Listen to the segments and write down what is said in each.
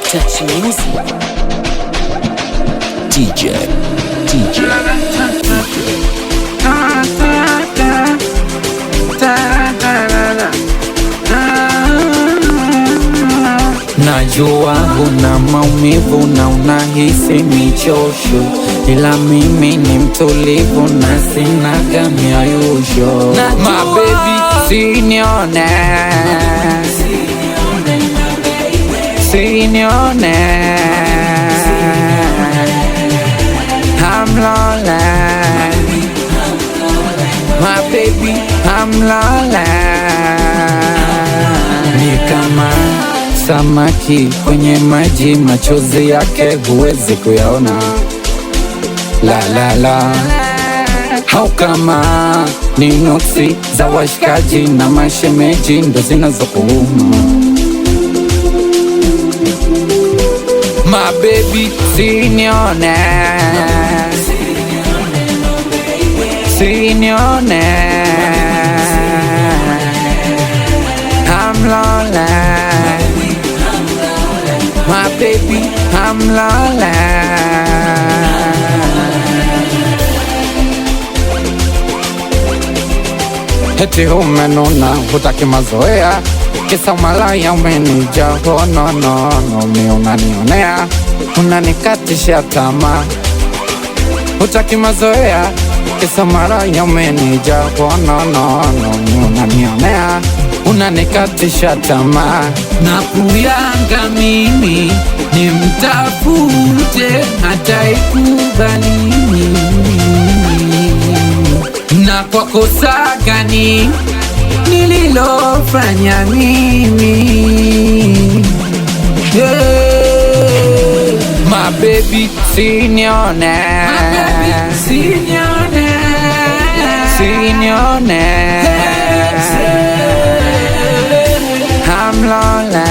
Touch music. DJ. Najua huna maumivu na unahisi michosho, ila mimi ni mtulivu na sinaga miayusho. My baby, sinione I'm lonely. My baby, I'm lonely. Ni kama samaki kwenye maji, machozi yake huwezi kuyaona. La la la. Au kama ni nuksi za washikaji na mashemeji ndo zinazokuuma. My baby, sinione I'm lonely. My baby, I'm lonely. Eti umenuna hutaki mazoea, kisa umalaya umenijaa. Oh no no no, mi unanionea, unanikatisha tamaa. Hutaki mazoea, kisa umalaya umenijaa. Oh no no no, mi unanionea, unanikatisha tamaa. Na kuyanga mimi ni mtafute hata ikubalini. Na kwa kosa gani nililofanya mimi? My baby, sinione I'm lonely.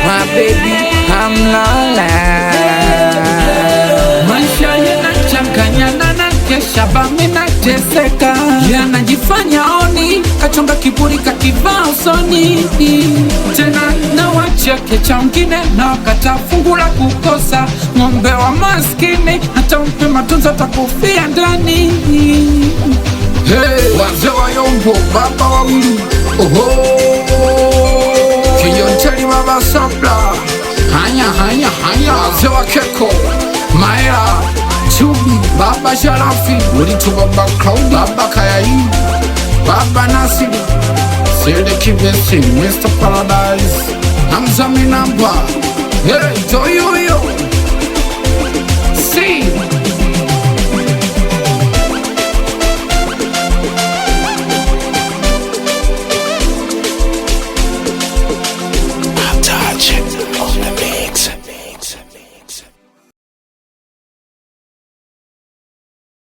My baby, I'm lonely. Maisha yanachanganya na kesha bami na teseka, yanajifanya oni, kachonga kiburi kakivaa usoni. Tena na wacheke cha mgine na wakata fungu la kukosa. Ng'ombe wa maskini hata umpe matunzo atakufia ndani. Hey, wazee wa Yombo, baba wawili. Oho, Kiyoncheli baba Sabla. Hanya wazee wa Keko, Maera, Chubi, baba Sharafi, Ulitu baba Claudi, baba Kayai, baba Nasiri, Sede Kibesi, Mr. Paradise, Hamza Minamba. Hey, to you